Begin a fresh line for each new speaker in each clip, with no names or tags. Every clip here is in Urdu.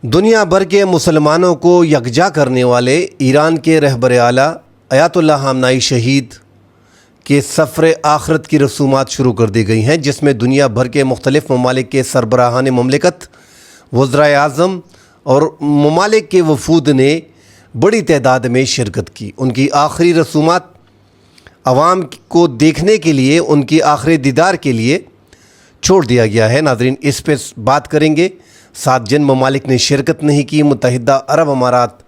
دنیا بھر کے مسلمانوں کو یکجا کرنے والے ایران کے رہبر اعلیٰ آیت اللہ خامنائی شہید کے سفر آخرت کی رسومات شروع کر دی گئی ہیں، جس میں دنیا بھر کے مختلف ممالک کے سربراہان مملکت، وزرائے اعظم اور ممالک کے وفود نے بڑی تعداد میں شرکت کی۔ ان کی آخری رسومات عوام کو دیکھنے کے لیے، ان کی آخری دیدار کے لیے چھوڑ دیا گیا ہے۔ ناظرین، اس پہ بات کریں گے۔ 7 جن ممالک نے شرکت نہیں کی، متحدہ عرب امارات،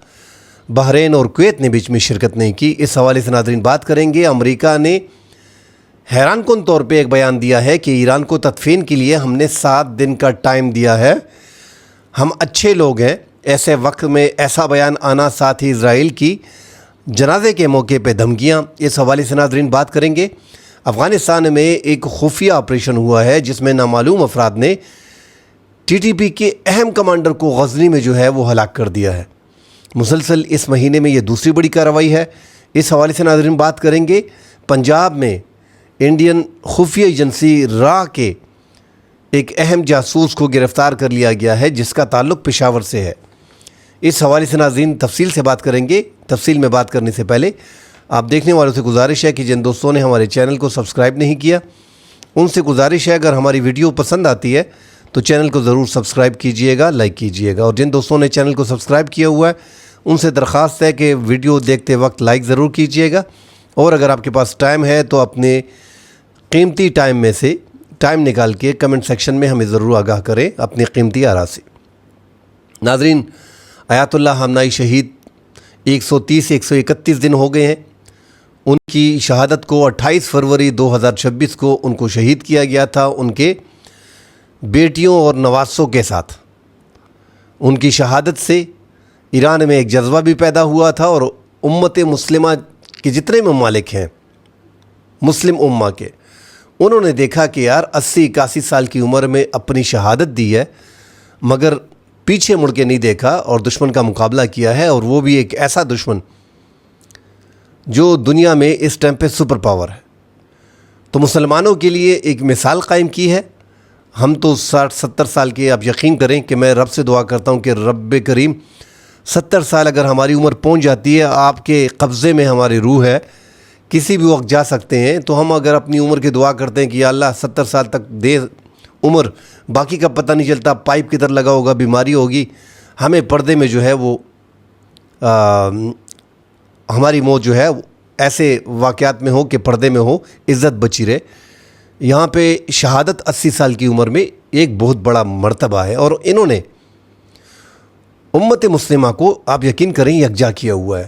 بحرین اور کویت نے بیچ میں شرکت نہیں کی۔ اس حوالے سے ناظرین بات کریں گے۔ امریکہ نے حیران کن طور پہ ایک بیان دیا ہے کہ ایران کو تدفین کے لیے ہم نے 7 دن کا ٹائم دیا ہے، ہم اچھے لوگ ہیں۔ ایسے وقت میں ایسا بیان آنا، ساتھ ہی اسرائیل کی جنازے کے موقع پہ دھمکیاں، اس حوالے سے ناظرین بات کریں گے۔ افغانستان میں ایک خفیہ آپریشن ہوا ہے جس میں نامعلوم افراد نے ٹی ٹی پی کے اہم کمانڈر کو غزنی میں جو ہے وہ ہلاک کر دیا ہے۔ مسلسل اس مہینے میں یہ دوسری بڑی کارروائی ہے۔ اس حوالے سے ناظرین بات کریں گے۔ پنجاب میں انڈین خفیہ ایجنسی را کے ایک اہم جاسوس کو گرفتار کر لیا گیا ہے جس کا تعلق پشاور سے ہے۔ اس حوالے سے ناظرین تفصیل سے بات کریں گے۔ تفصیل میں بات کرنے سے پہلے آپ دیکھنے والوں سے گزارش ہے کہ جن دوستوں نے ہمارے چینل کو سبسکرائب نہیں کیا، ان سے گزارش ہے اگر ہماری ویڈیو پسند آتی ہے تو چینل کو ضرور سبسکرائب کیجئے گا، لائک کیجئے گا، اور جن دوستوں نے چینل کو سبسکرائب کیا ہوا ہے ان سے درخواست ہے کہ ویڈیو دیکھتے وقت لائک ضرور کیجئے گا، اور اگر آپ کے پاس ٹائم ہے تو اپنے قیمتی ٹائم میں سے ٹائم نکال کے کمنٹ سیکشن میں ہمیں ضرور آگاہ کریں اپنی قیمتی آراء سے۔ ناظرین، آیت اللہ خامنائی شہید 131 دن ہو گئے ہیں۔ ان کی شہادت کو 28 فروری 2026 کو ان کو شہید کیا گیا تھا، ان کے بیٹیوں اور نواسوں کے ساتھ۔ ان کی شہادت سے ایران میں ایک جذبہ بھی پیدا ہوا تھا، اور امت مسلمہ کے جتنے ممالک ہیں مسلم امہ کے، انہوں نے دیکھا کہ یار 80-81 سال کی عمر میں اپنی شہادت دی ہے، مگر پیچھے مڑ کے نہیں دیکھا اور دشمن کا مقابلہ کیا ہے، اور وہ بھی ایک ایسا دشمن جو دنیا میں اس ٹائم پہ سپر پاور ہے۔ تو مسلمانوں کے لیے ایک مثال قائم کی ہے۔ ہم تو 60-70 سال کے، آپ یقین کریں کہ میں رب سے دعا کرتا ہوں کہ رب کریم 70 سال اگر ہماری عمر پہنچ جاتی ہے، آپ کے قبضے میں ہماری روح ہے، کسی بھی وقت جا سکتے ہیں، تو ہم اگر اپنی عمر کی دعا کرتے ہیں کہ یا اللہ 70 سال تک دے عمر، باقی کا پتہ نہیں چلتا، پائپ کدھر لگا ہوگا، بیماری ہوگی، ہمیں پردے میں جو ہے وہ ہماری موت جو ہے ایسے واقعات میں ہو کہ پردے میں ہو، عزت بچی رہے۔ یہاں پہ شہادت 80 سال کی عمر میں ایک بہت بڑا مرتبہ ہے، اور انہوں نے امت مسلمہ کو، آپ یقین کریں، یکجا کیا ہوا ہے۔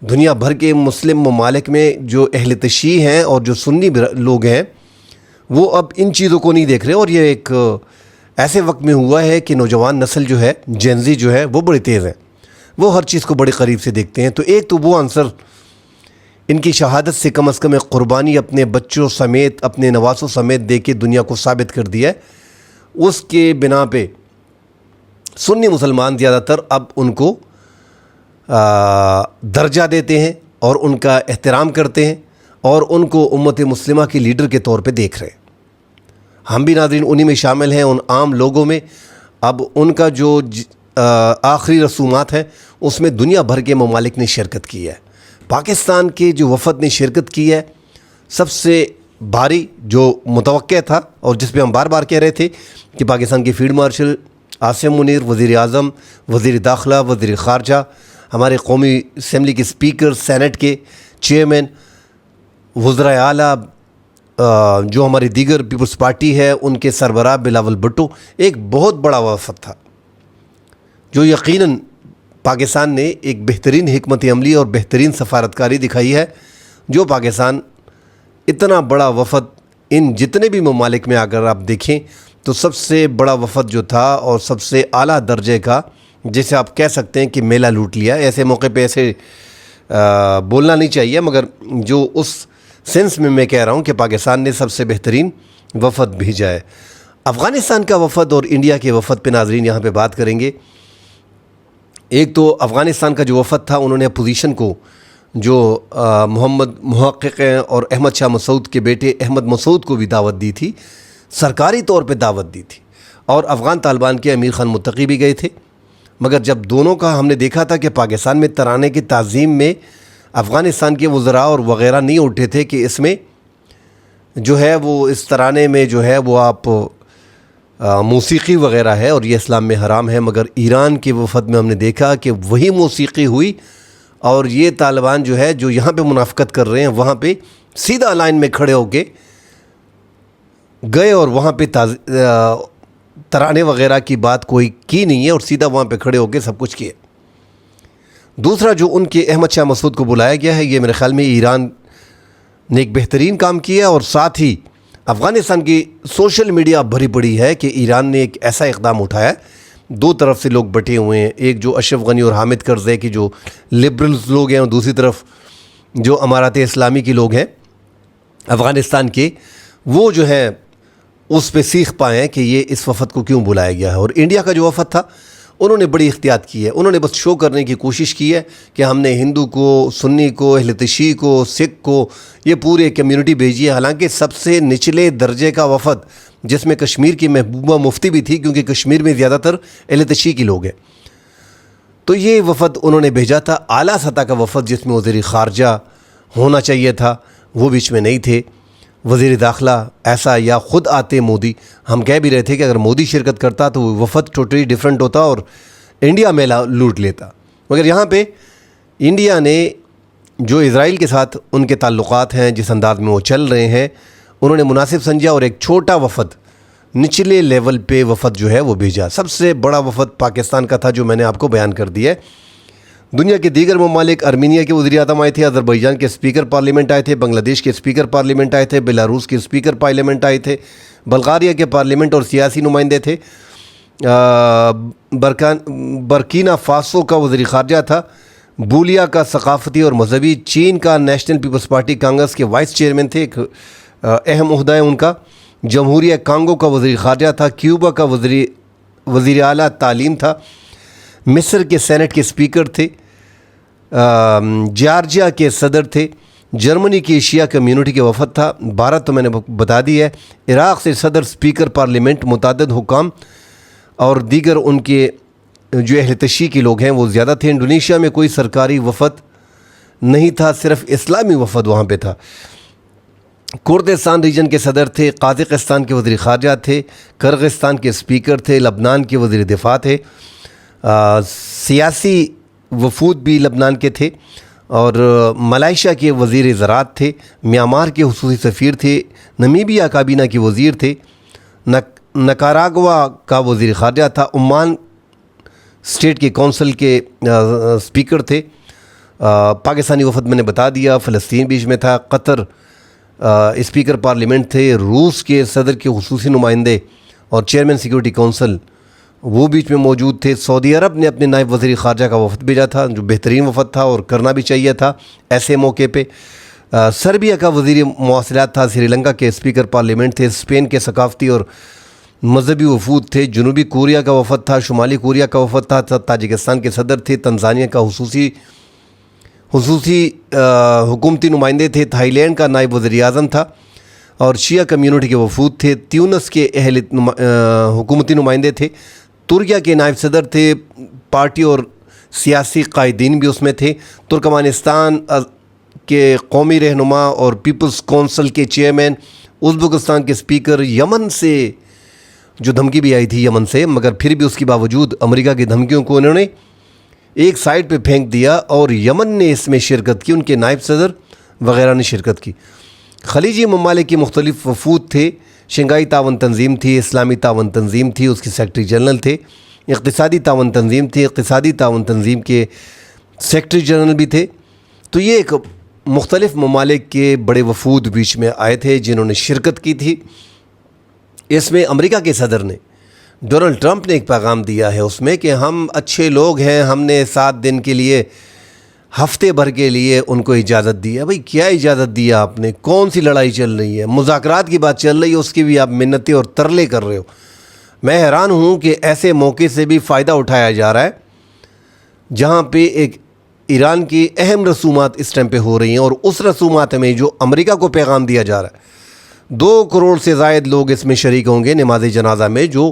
دنیا بھر کے مسلم ممالک میں جو اہل تشیع ہیں اور جو سنی لوگ ہیں، وہ اب ان چیزوں کو نہیں دیکھ رہے، اور یہ ایک ایسے وقت میں ہوا ہے کہ نوجوان نسل جو ہے، جین زی جو ہے، وہ بڑی تیز ہے، وہ ہر چیز کو بڑے قریب سے دیکھتے ہیں۔ تو ایک تو وہ عنصر ان کی شہادت سے کم از کم ایک قربانی اپنے بچوں سمیت، اپنے نواسوں سمیت دے کے دنیا کو ثابت کر دیا ہے۔ اس کے بنا پہ سنی مسلمان زیادہ تر اب ان کو درجہ دیتے ہیں اور ان کا احترام کرتے ہیں، اور ان کو امت مسلمہ کی لیڈر کے طور پہ دیکھ رہے ہیں۔ ہم بھی ناظرین انہی میں شامل ہیں، ان عام لوگوں میں۔ اب ان کا جو آخری رسومات ہیں اس میں دنیا بھر کے ممالک نے شرکت کی ہے۔ پاکستان کے جو وفد نے شرکت کی ہے، سب سے بھاری جو متوقع تھا اور جس پہ ہم بار بار کہہ رہے تھے کہ پاکستان کے فیلڈ مارشل عاصم منیر، وزیر اعظم، وزیر داخلہ، وزیر خارجہ، ہمارے قومی اسمبلی کے اسپیکر، سینٹ کے چیئرمین، وزرائے اعلیٰ، جو ہماری دیگر پیپلز پارٹی ہے ان کے سربراہ بلاول بھٹو، ایک بہت بڑا وفد تھا جو یقیناً پاکستان نے ایک بہترین حکمت عملی اور بہترین سفارتکاری دکھائی ہے۔ جو پاکستان اتنا بڑا وفد، ان جتنے بھی ممالک میں اگر آپ دیکھیں تو سب سے بڑا وفد جو تھا اور سب سے اعلیٰ درجے کا، جیسے آپ کہہ سکتے ہیں کہ میلہ لوٹ لیا۔ ایسے موقع پہ ایسے بولنا نہیں چاہیے، مگر جو اس سینس میں کہہ رہا ہوں کہ پاکستان نے سب سے بہترین وفد بھیجا ہے۔ افغانستان کا وفد اور انڈیا کے وفد پہ ناظرین یہاں پہ بات کریں گے۔ ایک تو افغانستان کا جو وفد تھا، انہوں نے اپوزیشن کو، جو محمد محقق ہیں اور احمد شاہ مسعود کے بیٹے احمد مسعود کو بھی دعوت دی تھی، سرکاری طور پہ دعوت دی تھی، اور افغان طالبان کے امیر خان متقی بھی گئے تھے۔ مگر جب دونوں کا ہم نے دیکھا تھا کہ پاکستان میں ترانے کی تعظیم میں افغانستان کے وزراء اور وغیرہ نہیں اٹھے تھے کہ اس میں جو ہے وہ اس ترانے میں جو ہے وہ آپ موسیقی وغیرہ ہے اور یہ اسلام میں حرام ہے، مگر ایران کے وفد میں ہم نے دیکھا کہ وہی موسیقی ہوئی اور یہ طالبان جو ہے جو یہاں پہ منافقت کر رہے ہیں وہاں پہ سیدھا لائن میں کھڑے ہو کے گئے اور وہاں پہ ترانے وغیرہ کی بات کوئی کی نہیں ہے اور سیدھا وہاں پہ کھڑے ہو کے سب کچھ کیے۔ دوسرا جو ان کے احمد شاہ مسعود کو بلایا گیا ہے، یہ میرے خیال میں ایران نے ایک بہترین کام کیا، اور ساتھ ہی افغانستان کی سوشل میڈیا بھری پڑی ہے کہ ایران نے ایک ایسا اقدام اٹھایا ہے۔ دو طرف سے لوگ بٹے ہوئے ہیں، ایک جو اشرف غنی اور حامد کرزئی کی جو لبرلز لوگ ہیں، اور دوسری طرف جو امارات اسلامی کے لوگ ہیں افغانستان کے، وہ جو ہے اس پہ سیکھ پائے ہیں کہ یہ اس وفد کو کیوں بلایا گیا ہے۔ اور انڈیا کا جو وفد تھا انہوں نے بڑی احتیاط کی ہے، انہوں نے بس شو کرنے کی کوشش کی ہے کہ ہم نے ہندو کو، سنی کو، اہل تشیع کو، سکھ کو، یہ پورے کمیونٹی بھیجی ہے۔ حالانکہ سب سے نچلے درجے کا وفد جس میں کشمیر کی محبوبہ مفتی بھی تھی، کیونکہ کشمیر میں زیادہ تر اہل تشیع کے لوگ ہیں، تو یہ وفد انہوں نے بھیجا تھا۔ اعلیٰ سطح کا وفد جس میں وزیر خارجہ ہونا چاہیے تھا وہ بیچ میں نہیں تھے، وزیر داخلہ ایسا، یا خود آتے مودی۔ ہم کہہ بھی رہے تھے کہ اگر مودی شرکت کرتا تو وہ وفد ٹوٹلی ڈیفرنٹ ہوتا اور انڈیا میں لوٹ لیتا، مگر یہاں پہ انڈیا نے جو اسرائیل کے ساتھ ان کے تعلقات ہیں، جس انداز میں وہ چل رہے ہیں، انہوں نے مناسب سمجھا اور ایک چھوٹا وفد، نچلے لیول پہ وفد جو ہے وہ بھیجا۔ سب سے بڑا وفد پاکستان کا تھا جو میں نے آپ کو بیان کر دیا ہے۔ دنیا کے دیگر ممالک، ارمینیا کے وزیر اعظم آئے تھے، اذربائیجان کے اسپیکر پارلیمنٹ آئے تھے، بنگلہ دیش کے اسپیکر پارلیمنٹ آئے تھے، بیلاروس کے اسپیکر پارلیمنٹ آئے تھے، بلغاریہ کے پارلیمنٹ اور سیاسی نمائندے تھے، برکینا فاسو کا وزیر خارجہ تھا، بولیا کا ثقافتی اور مذہبی، چین کا نیشنل پیپلز پارٹی کانگریس کے وائس چیئرمین تھے، ایک اہم عہدہ ہے ان کا، جمہوریہ کانگو کا وزیر خارجہ تھا، کیوبا کا وزیر اعلیٰ تعلیم تھا، مصر کے سینٹ کے اسپیکر تھے، جارجیا کے صدر تھے، جرمنی کی ایشیا کمیونٹی کے وفد تھا، بھارت تو میں نے بتا دی ہے، عراق سے صدر، اسپیکر پارلیمنٹ، متعدد حکام اور دیگر ان کے جو اہل تشیع کے لوگ ہیں وہ زیادہ تھے۔ انڈونیشیا میں کوئی سرکاری وفد نہیں تھا، صرف اسلامی وفد وہاں پہ تھا۔ کردستان ریجن کے صدر تھے، قازقستان کے وزیر خارجہ تھے، کرغستان کے اسپیکر تھے، لبنان کے وزیر دفاع تھے، سیاسی وفود بھی لبنان کے تھے، اور ملائیشیا کے وزیر زراعت تھے، میانمار کے خصوصی سفیر تھے، نمیبیا کابینہ کے وزیر تھے، نکاراگوا کا وزیر خارجہ تھا، عمان اسٹیٹ کے کونسل کے اسپیکر تھے، پاکستانی وفد میں نے بتا دیا، فلسطین بیچ میں تھا، قطر اسپیکر پارلیمنٹ تھے، روس کے صدر کے خصوصی نمائندے اور چیئرمین سیکورٹی کونسل وہ بیچ میں موجود تھے، سعودی عرب نے اپنے نائب وزیر خارجہ کا وفد بھیجا تھا جو بہترین وفد تھا اور کرنا بھی چاہیے تھا ایسے موقع پہ، سربیا کا وزیر مواصلات تھا، سری لنکا کے اسپیکر پارلیمنٹ تھے، اسپین کے ثقافتی اور مذہبی وفود تھے، جنوبی کوریا کا وفد تھا، شمالی کوریا کا وفد تھا، تاجکستان کے صدر تھے، تنزانیہ کا خصوصی حکومتی نمائندے تھے، تھائی لینڈ کا نائب وزیر اعظم تھا اور شیعہ کمیونٹی کے وفود تھے، تیونس کے اہل حکومتی نمائندے تھے، ترکیا کے نائب صدر تھے، پارٹی اور سیاسی قائدین بھی اس میں تھے، ترکمانستان کے قومی رہنما اور پیپلز کونسل کے چیئرمین، ازبکستان کے اسپیکر، یمن سے جو دھمکی بھی آئی تھی یمن سے، مگر پھر بھی اس کے باوجود امریکہ کی دھمکیوں کو انہوں نے ایک سائڈ پہ پھینک دیا اور یمن نے اس میں شرکت کی، ان کے نائب صدر وغیرہ نے شرکت کی۔ خلیجی ممالک کے مختلف وفود تھے، شنگھائی تعاون تنظیم تھی، اسلامی تعاون تنظیم تھی، اس کے سیکرٹری جنرل تھے، اقتصادی تعاون تنظیم تھی، اقتصادی تعاون تنظیم کے سیکرٹری جنرل بھی تھے۔ تو یہ ایک مختلف ممالک کے بڑے وفود بیچ میں آئے تھے جنہوں نے شرکت کی تھی۔ اس میں امریکہ کے صدر نے، ڈونلڈ ٹرمپ نے ایک پیغام دیا ہے اس میں کہ ہم اچھے لوگ ہیں، ہم نے 7 دن کے لیے، ہفتے بھر کے لیے ان کو اجازت دی ہے۔ بھئی کیا اجازت دی ہے آپ نے؟ کون سی لڑائی چل رہی ہے؟ مذاکرات کی بات چل رہی ہے، اس کی بھی آپ منتیں اور ترلے کر رہے ہو۔ میں حیران ہوں کہ ایسے موقع سے بھی فائدہ اٹھایا جا رہا ہے جہاں پہ ایک ایران کی اہم رسومات اس ٹائم پہ ہو رہی ہیں، اور اس رسومات میں جو امریکہ کو پیغام دیا جا رہا ہے، 2 کروڑ سے زائد لوگ اس میں شریک ہوں گے نماز جنازہ میں، جو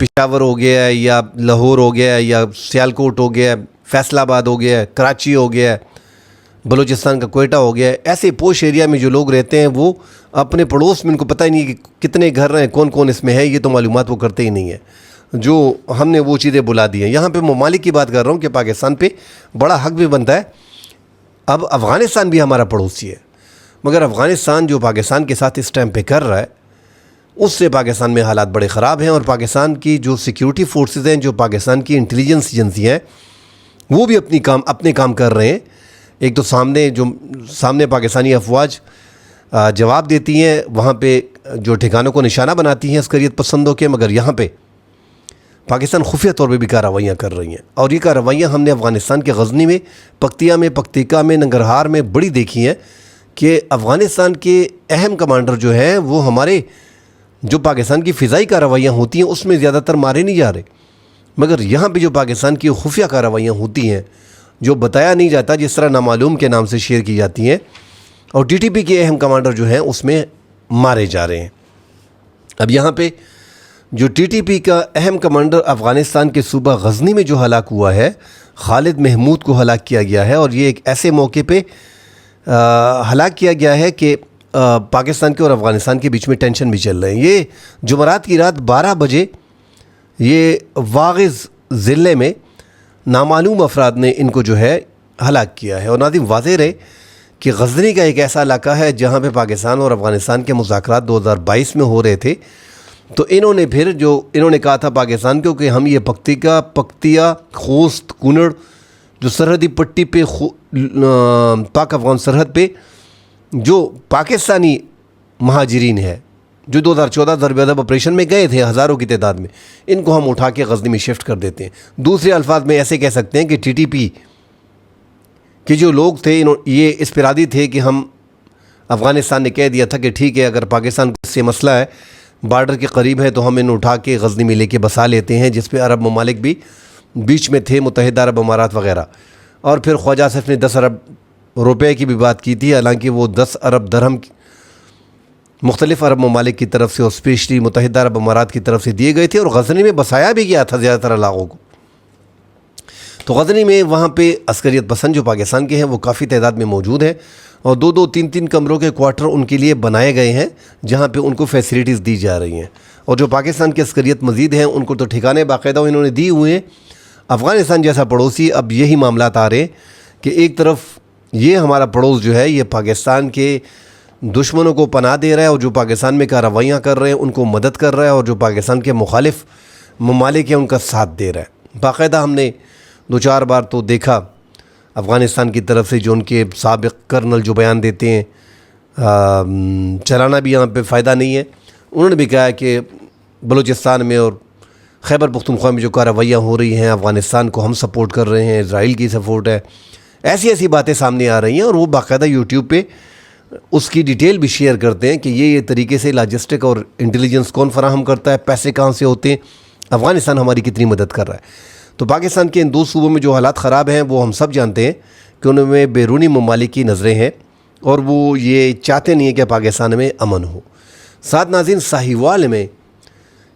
پشاور ہو گیا ہے یا لاہور ہو گیا ہے یا سیالکوٹ ہو گیا ہے، فیصل آباد ہو گیا ہے، کراچی ہو گیا ہے، بلوچستان کا کوئٹہ ہو گیا ہے، ایسے پوش ایریا میں جو لوگ رہتے ہیں وہ اپنے پڑوس میں ان کو پتہ ہی نہیں کہ کتنے گھر ہیں، کون کون اس میں ہے، یہ تو معلومات وہ کرتے ہی نہیں ہیں، جو ہم نے وہ چیزیں بلا دی ہیں۔ یہاں پہ ممالک کی بات کر رہا ہوں کہ پاکستان پہ بڑا حق بھی بنتا ہے۔ اب افغانستان بھی ہمارا پڑوسی ہے، مگر افغانستان جو پاکستان کے ساتھ اس ٹائم پہ کر رہا ہے اس سے پاکستان میں حالات بڑے خراب ہیں، اور پاکستان کی جو سیکیورٹی فورسز ہیں، جو پاکستان کی انٹیلیجنس ایجنسی ہیں، وہ بھی اپنے کام کر رہے ہیں۔ ایک تو سامنے پاکستانی افواج جواب دیتی ہیں، وہاں پہ جو ٹھکانوں کو نشانہ بناتی ہیں عسکریت پسندوں کے، مگر یہاں پہ پاکستان خفیہ طور پہ بھی کارروائیاں کر رہی ہیں، اور یہ کارروائیاں ہم نے افغانستان کے غزنی میں، پکتیا میں، پکتیکا میں، ننگرہار میں بڑی دیکھی ہیں کہ افغانستان کے اہم کمانڈر جو ہیں وہ ہمارے جو پاکستان کی فضائی کارروائیاں ہوتی ہیں اس میں زیادہ تر مارے نہیں جا رہے، مگر یہاں پہ جو پاکستان کی خفیہ کارروائیاں ہوتی ہیں جو بتایا نہیں جاتا، جس طرح نامعلوم کے نام سے شیئر کی جاتی ہیں، اور ٹی ٹی پی کے اہم کمانڈر جو ہیں اس میں مارے جا رہے ہیں۔ اب یہاں پہ جو ٹی ٹی پی کا اہم کمانڈر افغانستان کے صوبہ غزنی میں جو ہلاک ہوا ہے، خالد محمود کو ہلاک کیا گیا ہے، اور یہ ایک ایسے موقع پہ ہلاک کیا گیا ہے کہ پاکستان کے اور افغانستان کے بیچ میں ٹینشن بھی چل رہے ہیں۔ یہ جمعرات کی رات 12 بجے یہ واغظ ضلع میں نامعلوم افراد نے ان کو جو ہے ہلاک کیا ہے۔ اور ناظرین واضح رہے کہ غزنی کا ایک ایسا علاقہ ہے جہاں پہ پاکستان اور افغانستان کے مذاکرات 2022 میں ہو رہے تھے، تو انہوں نے کہا تھا پاکستان کو کہ ہم یہ پکتیا، خوست، کنڑ جو سرحدی پٹی پہ پاک افغان سرحد پہ جو پاکستانی مہاجرین ہے جو 2014 ضرب عضب آپریشن میں گئے تھے ہزاروں کی تعداد میں، ان کو ہم اٹھا کے غزنی میں شفٹ کر دیتے ہیں۔ دوسرے الفاظ میں ایسے کہہ سکتے ہیں کہ ٹی ٹی پی کے جو لوگ تھے یہ اس پر راضی تھے کہ افغانستان نے کہہ دیا تھا کہ ٹھیک ہے، اگر پاکستان سے مسئلہ ہے، بارڈر کے قریب ہے، تو ہم انہیں اٹھا کے غزنی میں لے کے بسا لیتے ہیں، جس پہ عرب ممالک بھی بیچ میں تھے، متحدہ عرب امارات وغیرہ۔ اور پھر خواجہ آصف نے 10 ارب روپے کی بھی بات کی تھی، حالانکہ وہ 10 ارب درہم مختلف عرب ممالک کی طرف سے اور اسپیشلی متحدہ عرب امارات کی طرف سے دیے گئے تھے، اور غزنی میں بسایا بھی گیا تھا زیادہ تر علاقوں کو۔ تو غزنی میں وہاں پہ عسکریت پسند جو پاکستان کے ہیں وہ کافی تعداد میں موجود ہیں، اور 2-2 3-3 کمروں کے کوارٹر ان کے لیے بنائے گئے ہیں جہاں پہ ان کو فیسلٹیز دی جا رہی ہیں، اور جو پاکستان کی عسکریت مزید ہیں ان کو تو ٹھکانے باقاعدہ انہوں نے دی ہوئے ہیں۔ افغانستان جیسا پڑوسی، اب یہی معاملات آ رہے ہیں کہ ایک طرف یہ ہمارا پڑوس جو ہے یہ پاکستان کے دشمنوں کو پناہ دے رہا ہے، اور جو پاکستان میں کارروائیاں کر رہے ہیں ان کو مدد کر رہا ہے، اور جو پاکستان کے مخالف ممالک ہیں ان کا ساتھ دے رہا ہے۔ باقاعدہ ہم نے 2-4 بار تو دیکھا افغانستان کی طرف سے جو ان کے سابق کرنل جو بیان دیتے ہیں، چلانا بھی یہاں پہ فائدہ نہیں ہے۔ انہوں نے بھی کہا کہ بلوچستان میں اور خیبر پختونخوا میں جو کارروائیاں ہو رہی ہیں افغانستان کو ہم سپورٹ کر رہے ہیں، اسرائیل کی سپورٹ ہے، ایسی باتیں سامنے آ رہی ہیں، اور وہ باقاعدہ یوٹیوب پہ اس کی ڈیٹیل بھی شیئر کرتے ہیں کہ یہ طریقے سے لاجسٹک اور انٹیلیجنس کون فراہم کرتا ہے، پیسے کہاں سے ہوتے ہیں، افغانستان ہماری کتنی مدد کر رہا ہے۔ تو پاکستان کے ان 2 صوبوں میں جو حالات خراب ہیں وہ ہم سب جانتے ہیں کہ ان میں بیرونی ممالک کی نظریں ہیں، اور وہ یہ چاہتے نہیں ہیں کہ پاکستان میں امن ہو۔ ساتھ ناظرین ساہیوال میں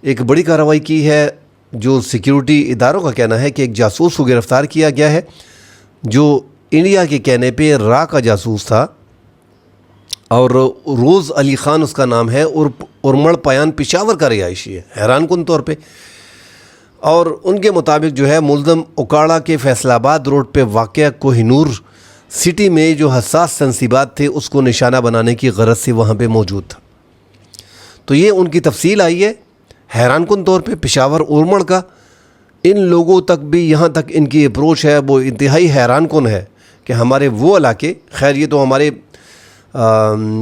ایک بڑی کارروائی کی ہے، جو سیکیورٹی اداروں کا کہنا ہے کہ ایک جاسوس کو گرفتار کیا گیا ہے جو انڈیا کے کہنے پہ را کا جاسوس تھا، اور روز علی خان اس کا نام ہے، ارمڑ پیان پشاور کا رہائشی ہے، حیران کن طور پہ۔ اور ان کے مطابق جو ہے ملزم اکاڑا کے فیصل آباد روڈ پہ واقع کوہ نور سٹی میں جو حساس تنصیبات تھے اس کو نشانہ بنانے کی غرض سے وہاں پہ موجود تھا۔ تو یہ ان کی تفصیل آئی ہے حیران کن طور پہ۔ پشاور ارمڑ کا ان لوگوں تک بھی یہاں تک ان کی اپروچ ہے وہ انتہائی حیران کن ہے کہ ہمارے وہ علاقے، خیر یہ تو ہمارے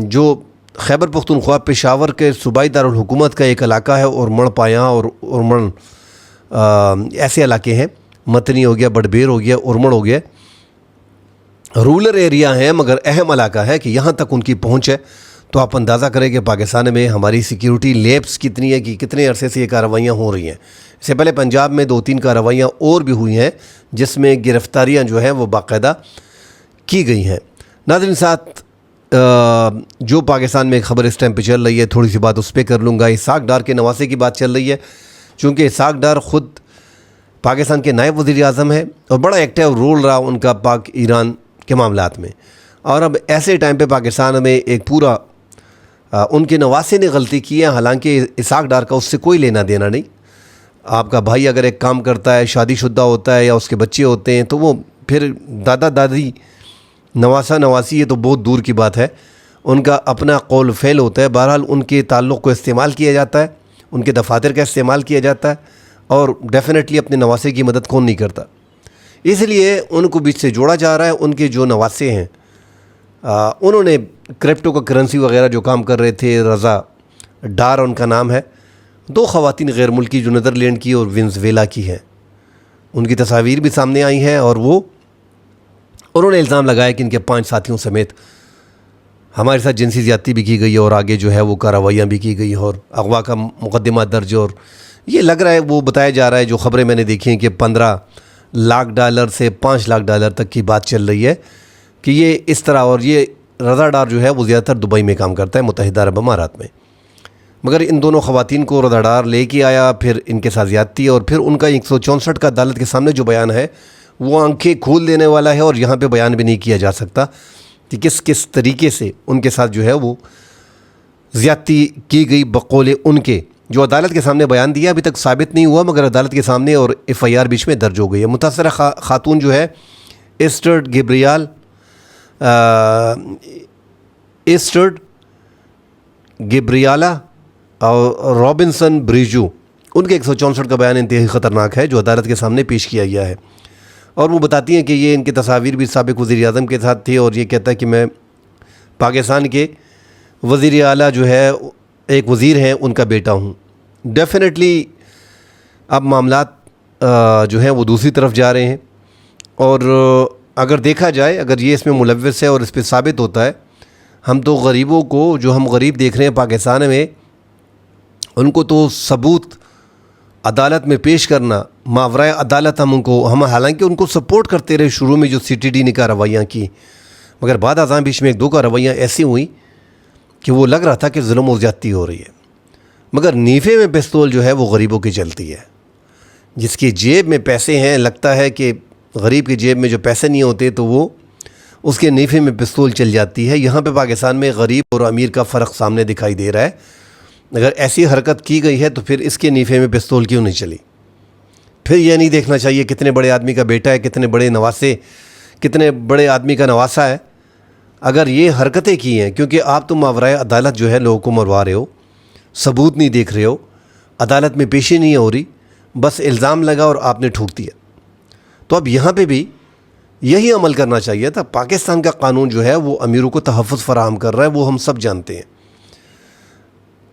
جو خیبر پختونخوا پشاور کے صوبائی دارالحکومت کا ایک علاقہ ہے، ارمڑ پایاں اور ارمڑ ایسے علاقے ہیں، متنی ہو گیا، بڑبیر ہو گیا، ارمڑ ہو گیا، رولر ایریا ہیں، مگر اہم علاقہ ہے کہ یہاں تک ان کی پہنچ ہے۔ تو آپ اندازہ کریں کہ پاکستان میں ہماری سیکیورٹی لیپس کتنی ہے، کہ کتنے عرصے سے یہ کارروائیاں ہو رہی ہیں۔ اس سے پہلے پنجاب میں 2-3 کارروائیاں اور بھی ہوئی ہیں جس میں گرفتاریاں جو ہیں وہ باقاعدہ کی گئی ہیں۔ ناظرین ساتھ جو پاکستان میں خبر اس ٹائم پہ چل رہی ہے، تھوڑی سی بات اس پہ کر لوں گا۔ اسحاق ڈار کے نواسے کی بات چل رہی ہے چونکہ اسحاق ڈار خود پاکستان کے نائب وزیر اعظم ہیں اور بڑا ایکٹیو رول رہا ان کا پاک ایران کے معاملات میں، اور اب ایسے ٹائم پہ پاکستان میں ایک پورا ان کے نواسے نے غلطی کی ہے، حالانکہ اسحاق ڈار کا اس سے کوئی لینا دینا نہیں۔ آپ کا بھائی اگر ایک کام کرتا ہے، شادی شدہ ہوتا ہے یا اس کے بچے ہوتے ہیں، تو وہ پھر دادا دادی نواسا نواسی، یہ تو بہت دور کی بات ہے، ان کا اپنا قول فعل ہوتا ہے۔ بہرحال ان کے تعلق کو استعمال کیا جاتا ہے، ان کے دفاتر کا استعمال کیا جاتا ہے، اور ڈیفینیٹلی اپنے نواسے کی مدد کون نہیں کرتا، اس لیے ان کو بیچ سے جوڑا جا رہا ہے۔ ان کے جو نواسے ہیں انہوں نے کرپٹو کا کرنسی وغیرہ جو کام کر رہے تھے، رضا ڈار ان کا نام ہے، 2 خواتین غیر ملکی جو نیدرلینڈ کی اور وینزویلا کی ہیں، ان کی تصاویر بھی سامنے آئی ہیں، اور انہوں نے الزام لگایا کہ ان کے 5 ساتھیوں سمیت ہمارے ساتھ جنسی زیادتی بھی کی گئی، اور آگے جو ہے وہ کارروائیاں بھی کی گئی، اور اغوا کا مقدمہ درج، اور یہ لگ رہا ہے، وہ بتایا جا رہا ہے، جو خبریں میں نے دیکھی ہیں، کہ $15 لاکھ سے $5 لاکھ تک کی بات چل رہی ہے کہ یہ اس طرح، اور یہ رضا ڈار جو ہے وہ زیادہ تر دبئی میں کام کرتا ہے، متحدہ عرب امارات میں، مگر ان دونوں خواتین کو رضا ڈار لے کے آیا، پھر ان کے ساتھ زیادتی، اور پھر ان کا 164 کا عدالت کے سامنے جو بیان ہے وہ آنکھیں کھول دینے والا ہے، اور یہاں پہ بیان بھی نہیں کیا جا سکتا کہ کس طریقے سے ان کے ساتھ جو ہے وہ زیادتی کی گئی بقول ان کے۔ جو عدالت کے سامنے بیان دیا ابھی تک ثابت نہیں ہوا، مگر عدالت کے سامنے اور FIR بیچ میں درج ہو گئی ہے۔ متاثرہ خاتون جو ہے ایسٹرڈ گیبریالا اور رابنسن بریجو، ان کے 164 کا بیان انتہائی خطرناک ہے جو عدالت کے سامنے پیش کیا گیا ہے، اور وہ بتاتی ہیں کہ یہ ان کی تصاویر بھی سابق وزیر اعظم کے ساتھ تھی، اور یہ کہتا ہے کہ میں پاکستان کے وزیر اعلیٰ جو ہے ایک وزیر ہیں ان کا بیٹا ہوں۔ ڈیفینیٹلی اب معاملات جو ہیں وہ دوسری طرف جا رہے ہیں، اور اگر دیکھا جائے، اگر یہ اس میں ملوث ہے اور اس پہ ثابت ہوتا ہے، ہم تو غریبوں کو، جو ہم غریب دیکھ رہے ہیں پاکستان میں، ان کو تو ثبوت عدالت میں پیش کرنا، ماورائے عدالت ہم حالانکہ ان کو سپورٹ کرتے رہے شروع میں جو CTD نے کارروائیاں کی، مگر بعد ازاں بیچ میں 1-2 کارروائیاں ایسی ہوئیں کہ وہ لگ رہا تھا کہ ظلم و زیادتی ہو رہی ہے، مگر نیفے میں پستول جو ہے وہ غریبوں کی چلتی ہے۔ جس کی جیب میں پیسے ہیں، لگتا ہے کہ غریب کی جیب میں جو پیسے نہیں ہوتے تو وہ اس کے نیفے میں پستول چل جاتی ہے۔ یہاں پہ پاکستان میں غریب اور امیر کا فرق سامنے دکھائی دے رہا ہے۔ اگر ایسی حرکت کی گئی ہے تو پھر اس کے نیفے میں پستول کیوں نہیں چلی؟ پھر یہ نہیں دیکھنا چاہیے کتنے بڑے آدمی کا بیٹا ہے، کتنے بڑے نواسے، کتنے بڑے آدمی کا نواسا ہے۔ اگر یہ حرکتیں کی ہیں، کیونکہ آپ تو ماورائے عدالت جو ہے لوگوں کو مروا رہے ہو، ثبوت نہیں دیکھ رہے ہو، عدالت میں پیشی نہیں ہو رہی، بس الزام لگا اور آپ نے ٹھوک دیا، تو اب یہاں پہ بھی یہی عمل کرنا چاہیے تھا۔ پاکستان کا قانون جو ہے وہ امیروں کو تحفظ فراہم کر رہا ہے، وہ ہم سب جانتے ہیں۔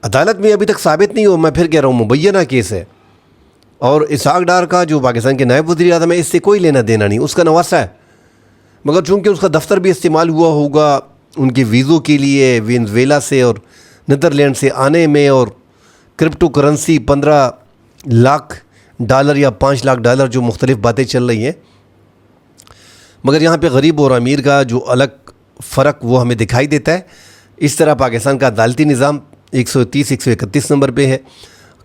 عدالت میں ابھی تک ثابت نہیں ہو، میں پھر کہہ رہا ہوں مبینہ کیس ہے، اور اسحاق ڈار کا جو پاکستان کے نائب وزیر اعظم ہے، اس سے کوئی لینا دینا نہیں، اس کا نواسا ہے، مگر چونکہ اس کا دفتر بھی استعمال ہوا ہوگا ان کے ویزوں کے لیے وینزویلا سے اور نیدرلینڈ سے آنے میں، اور کرپٹو کرنسی $15 لاکھ یا $5 لاکھ جو مختلف باتیں چل رہی ہیں، مگر یہاں پہ غریب اور امیر کا جو الگ فرق وہ ہمیں دکھائی دیتا ہے۔ اس طرح پاکستان کا عدالتی نظام 131 نمبر پہ ہے۔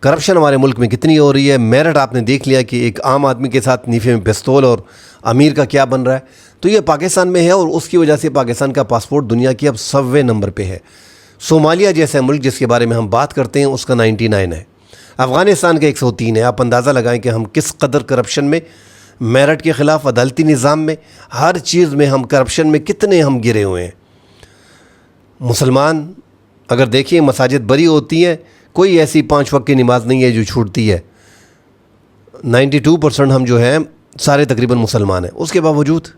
کرپشن ہمارے ملک میں کتنی ہو رہی ہے، میرٹ آپ نے دیکھ لیا کہ ایک عام آدمی کے ساتھ نیفے میں پستول، اور امیر کا کیا بن رہا ہے، تو یہ پاکستان میں ہے، اور اس کی وجہ سے پاکستان کا پاسپورٹ دنیا کی اب 100ویں نمبر پہ ہے۔ صومالیہ جیسا ملک جس کے بارے میں ہم بات کرتے ہیں اس کا 99 ہے، افغانستان کا 103 ہے۔ آپ اندازہ لگائیں کہ ہم کس قدر کرپشن میں، میرٹ کے خلاف، عدالتی نظام میں، ہر چیز میں ہم کرپشن میں کتنے ہم گرے ہوئے ہیں۔ مسلمان اگر دیکھیں مساجد بری ہوتی ہیں، کوئی ایسی 5 وقت کی نماز نہیں ہے جو چھوٹتی ہے، 92% ہم جو ہیں سارے تقریباً مسلمان ہیں، اس کے باوجود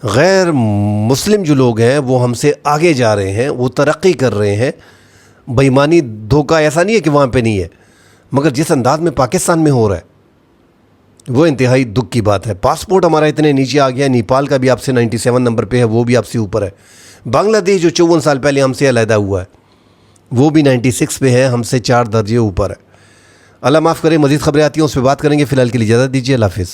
غیر مسلم جو لوگ ہیں وہ ہم سے آگے جا رہے ہیں، وہ ترقی کر رہے ہیں۔ بے ایمانی، دھوکہ ایسا نہیں ہے کہ وہاں پہ نہیں ہے، مگر جس انداز میں پاکستان میں ہو رہا ہے وہ انتہائی دکھ کی بات ہے۔ پاسپورٹ ہمارا اتنے نیچے آ گیا، نیپال کا بھی آپ سے 97 نمبر پہ ہے، وہ بھی آپ سے اوپر ہے۔ بنگلہ دیش جو 54 سال پہلے ہم سے علیحدہ ہوا ہے وہ بھی 96 پہ ہے، ہم سے 4 درجے اوپر ہے۔ اللہ معاف کرے، مزید خبریں آتی ہیں اس پہ بات کریں گے، فی الحال کے لیے اجازت دیجیے، اللہ حافظ۔